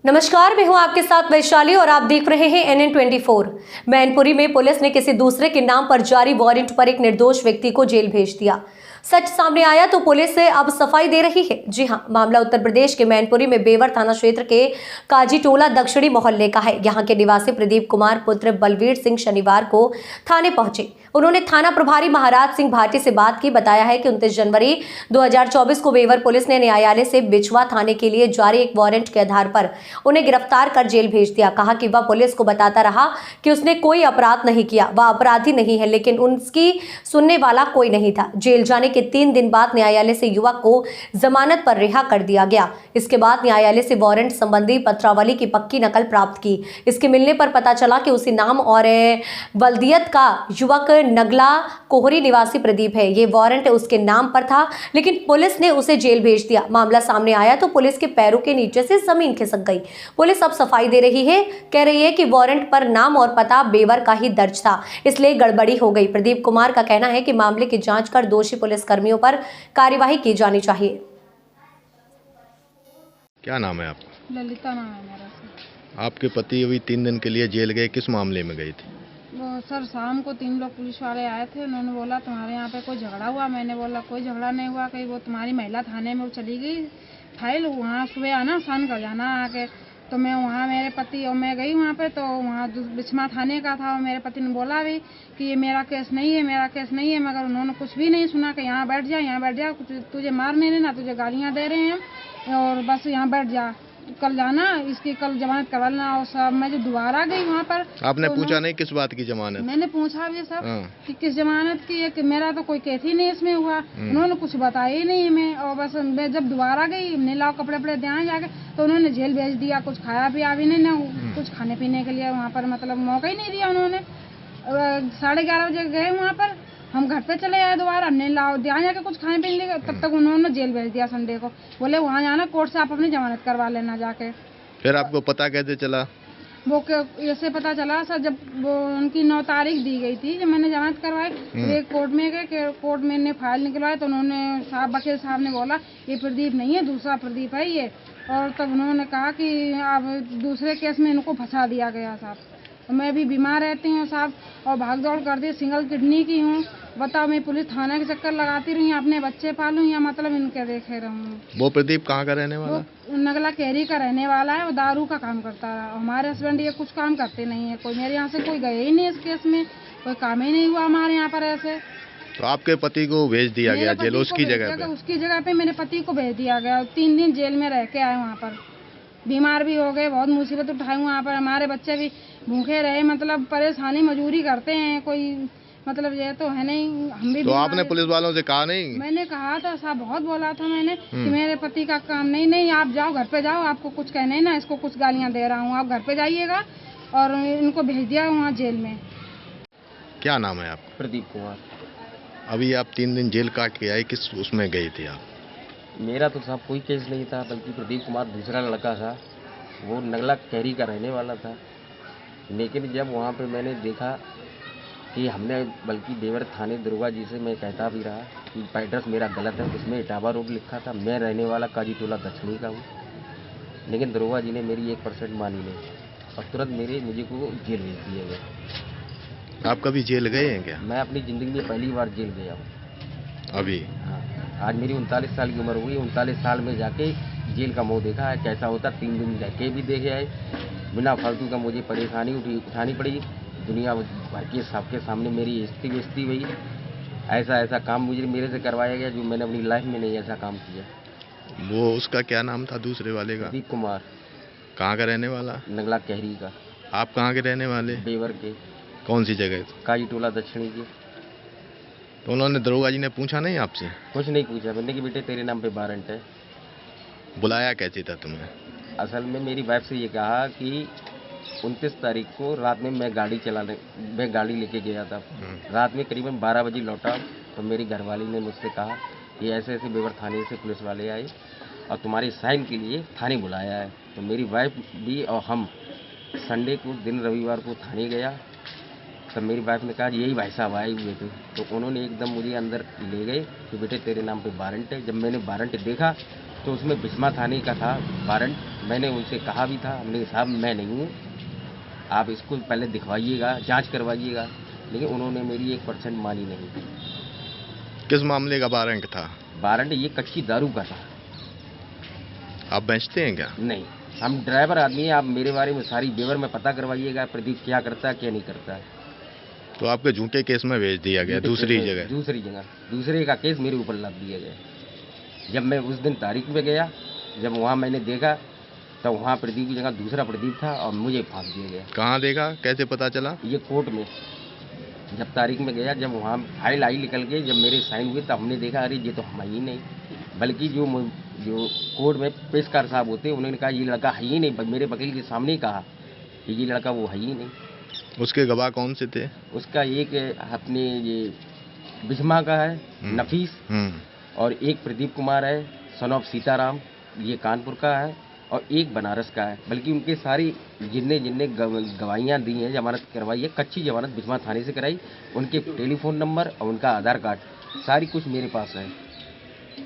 नमस्कार, मैं हूं आपके साथ वैशाली और आप देख रहे हैं NN24। मैनपुरी में पुलिस ने किसी दूसरे के नाम पर जारी वारंट पर एक निर्दोष व्यक्ति को जेल भेज दिया। सच सामने आया तो पुलिस से अब सफाई दे रही है। जी हां, मामला उत्तर प्रदेश के मैनपुरी में बेवर थाना क्षेत्र के काजीटोला दक्षिणी मोहल्ले का है। यहां के निवासी प्रदीप कुमार पुत्र बलवीर सिंह शनिवार को थाने पहुंचे। उन्होंने थाना प्रभारी महाराज सिंह भाटी से बात की। बताया है कि 29 जनवरी 2024 को बेवर पुलिस ने न्यायालय से बिछवा थाने के लिए जारी एक वारंट के आधार पर उन्हें गिरफ्तार कर जेल भेज दिया। कहा कि वह पुलिस को बताता रहा कि उसने कोई अपराध नहीं किया, वह अपराधी नहीं है, लेकिन उसकी सुनने वाला कोई नहीं था। जेल जाने के 3 दिन बाद न्यायालय से युवक को जमानत पर रिहा कर दिया गया। इसके बाद न्यायालय से वारंट संबंधी पत्रावली की पक्की नकल प्राप्त की। इसके मिलने पर पता चला कि उसी नाम और बल्दियत का युवक नगला कोहरी निवासी प्रदीप है। ये वारंट उसके नाम पर था, लेकिन पुलिस ने उसे जेल भेज दिया। मामला सामने आया तो पुलिस के पैरों के नीचे से जमीन खिसक गई। पुलिस अब सफाई दे रही है, कह रही है कि वारंट पर नाम और पता बेवर का ही दर्ज था, इसलिए गड़बड़ी हो गई। प्रदीप कुमार का कहना है कि मामले की जांच कर दोषी पुलिस कर्मियों पर कार्यवाही की जानी चाहिए। क्या नाम है आपका? ललिता नाम है मेरा सर। आपके पति अभी 3 दिन के लिए जेल गए, किस मामले में गए थे? वो सर शाम को 3 लोग पुलिस वाले आए थे। उन्होंने बोला तुम्हारे यहाँ पे कोई झगड़ा हुआ। मैंने बोला कोई झगड़ा नहीं हुआ, कहीं वो तुम्हारी महिला थाने में वो चली गई फाइल, वहाँ सुबह आना साइन कर जाना आके। तो मैं वहाँ मेरे पति और मैं गई वहाँ पे, तो वहाँ बिछमा थाने का था और मेरे पति ने बोला भी कि ये मेरा केस नहीं है, मेरा केस नहीं है, मगर उन्होंने कुछ भी नहीं सुना कि यहाँ बैठ जा, यहाँ बैठ जा, तुझे मार नहीं देना, तुझे गालियाँ दे रहे हैं और बस यहाँ बैठ जा, कल जाना, इसकी कल जमानत करवा लेना। और सब मैं जो दोबारा गई वहाँ पर, आपने तो पूछा नहीं किस बात की जमानत? मैंने पूछा भी सब कि किस जमानत की है, कि मेरा तो कोई केस ही नहीं इसमें हुआ। उन्होंने कुछ बताया ही नहीं हमें। और बस मैं जब दोबारा गई, हमने लाओ कपड़े वपड़े ध्यान जाके, तो उन्होंने जेल भेज दिया। कुछ खाया पिया भी नहीं ना, कुछ खाने पीने के लिए वहाँ पर मतलब मौका ही नहीं दिया उन्होंने। 11:30 बजे गए वहाँ पर, हम घर पे चले आए दोबारा, हमने लाओ ध्यान जाके कुछ खाने पीने के, तब तक उन्होंने जेल भेज दिया संडे को। बोले वहाँ जाना कोर्ट से आप अपनी जमानत करवा लेना जाके। फिर आपको पता कैसे चला? वो ऐसे पता चला सर, जब वो उनकी 9 तारीख दी गई थी, जब मैंने जमानत करवाई, वे कोर्ट में गए, कोर्ट में ने फाइल निकलवाई, तो उन्होंने वकील साहब ने बोला ये प्रदीप नहीं है, दूसरा प्रदीप है ये। और तब उन्होंने कहा कि अब दूसरे केस में इनको फंसा दिया गया साहब। तो मैं भी बीमार रहती हूँ साहब और भाग दौड़ करती, सिंगल किडनी की हूँ। बताओ, मैं पुलिस थाने के चक्कर लगाती रही, अपने बच्चे पालूं या मतलब इनके देखे रहूँ। वो प्रदीप कहाँ का रहने वाला? वो नगला केहरी का रहने वाला है। वो दारू का काम करता रहा। हमारे हस्बैंड ये कुछ काम करते नहीं है, कोई मेरे यहाँ से कोई गए ही नहीं इस केस में, कोई काम ही नहीं हुआ हमारे यहाँ पर ऐसे। तो आपके पति को भेज दिया गया जेल उसकी जगह पे? उसकी जगह पे मेरे पति को भेज दिया गया। 3 दिन जेल में रह के आए वहाँ पर, बीमार भी हो गए, बहुत मुसीबत उठाई वहाँ पर। हमारे बच्चे भी भूखे रहे, मतलब परेशानी मजूरी करते हैं, कोई मतलब ये तो है नहीं। हम भी तो आपने पुलिस वालों से कहा नहीं? मैंने कहा था साहब, बहुत बोला था मैंने कि मेरे पति का काम नहीं, आप जाओ घर पे जाओ, आपको कुछ कहना ही ना, इसको कुछ गालियाँ दे रहा हूँ, आप घर पे जाइएगा। और इनको भेज दिया वहाँ जेल में। क्या नाम है आपका? प्रदीप कुमार। अभी आप 3 दिन जेल काट के आए, किस उसमें गए थे आप? मेरा तो साहब कोई केस नहीं था, बल्कि प्रदीप कुमार दूसरा लड़का था, वो नगला कैरी का रहने वाला था। लेकिन जब वहाँ पे मैंने देखा कि हमने बल्कि बेवर थाने दरोगा जी से मैं कहता भी रहा कि एड्रेस मेरा गलत है, उसमें इटावा रोड लिखा था, मैं रहने वाला काजीटोला दक्षिणी का हूँ। लेकिन दरोगा जी ने मेरी 1% मानी नहीं और तुरंत मुझे को जेल भेज दिया गया। आप कभी जेल गए हैं क्या? मैं अपनी ज़िंदगी में पहली बार जेल गया हूँ अभी? हाँ, आज मेरी 39 साल की उम्र हुई। 39 साल में जाके जेल का मुँह देखा है कैसा होता। 3 दिन रह के भी देखे आए, बिना फालतू का मुझे परेशानी उठानी पड़ी। दुनिया भर के सबके सामने मेरी बेइज्जती हुई। ऐसा काम मुझे मेरे से करवाया गया जो मैंने अपनी लाइफ में नहीं ऐसा काम किया। वो उसका क्या नाम था दूसरे वाले का? प्रदीप कुमार। कहाँ का रहने वाला? नगला कैहरी का। आप कहाँ के रहने वाले? बेवर के। कौन सी जगह? काजीटोला दक्षिणी के। तो उन्होंने दरोगा जी ने पूछा नहीं आपसे? कुछ नहीं पूछा। मैंने कि बेटे तेरे नाम पे वारंट है। बुलाया कैसे था तुम्हें? असल में मेरी वाइफ से ये कहा कि 29 तारीख को रात में मैं गाड़ी लेके गया था। रात में करीबन 12 बजे लौटा, तो मेरी घरवाली ने मुझसे कहा कि ऐसे ऐसे बेवर थाने से पुलिस वाले आए और तुम्हारी साइन के लिए थाने बुलाया है। तो मेरी वाइफ भी और हम संडे को दिन रविवार को थाने गया। तब मेरी वाइफ ने कहा यही भाई साहब आए हुए थे। तो उन्होंने एकदम मुझे अंदर ले गए कि बेटे तेरे नाम पे वारंट है। जब मैंने वारंट देखा तो उसमें बिस्मा थाने का था वारंट। मैंने उनसे कहा भी था, हमने कहा साहब मैं नहीं हूँ, आप इसको पहले दिखवाइएगा, जांच करवाइएगा, लेकिन उन्होंने मेरी 1% मानी नहीं। किस मामले का वारंट था? वारंट ये कच्ची दारू का था। आप बेचते हैं क्या? नहीं, हम ड्राइवर आदमी हैं, आप मेरे बारे में सारी बेवर में पता करवाइएगा, प्रदीप क्या करता है क्या नहीं करता है। तो आपके झूठे केस में भेज दिया गया दूसरी जगह? दूसरे का केस मेरे ऊपर लाद दिया गया। जब मैं उस दिन तारीख में गया, जब वहाँ मैंने देखा, तब वहाँ प्रदीप की जगह दूसरा प्रदीप था और मुझे फांस दिया गया। कहाँ देखा, कैसे पता चला? ये कोर्ट में जब तारीख में गया, जब वहाँ फाइल आई निकल के, जब मेरे साइन हुए, तब हमने देखा अरे ये तो हम ही नहीं, बल्कि जो कोर्ट में पेशकार साहब होते हैं, उन्होंने कहा ये लड़का है ही नहीं, मेरे वकील के सामने ही कहा कि ये लड़का वो है ही नहीं। उसके गवाह कौन से थे? उसका एक अपने ये बिजमा का है नफीस, और एक प्रदीप कुमार है सन ऑफ सीताराम, ये कानपुर का है, और एक बनारस का है। बल्कि उनके सारी जिनने गवाहियाँ दी हैं, जमानत करवाई है, कच्ची जमानत बिजमा थाने से कराई, उनके टेलीफोन नंबर और उनका आधार कार्ड सारी कुछ मेरे पास है।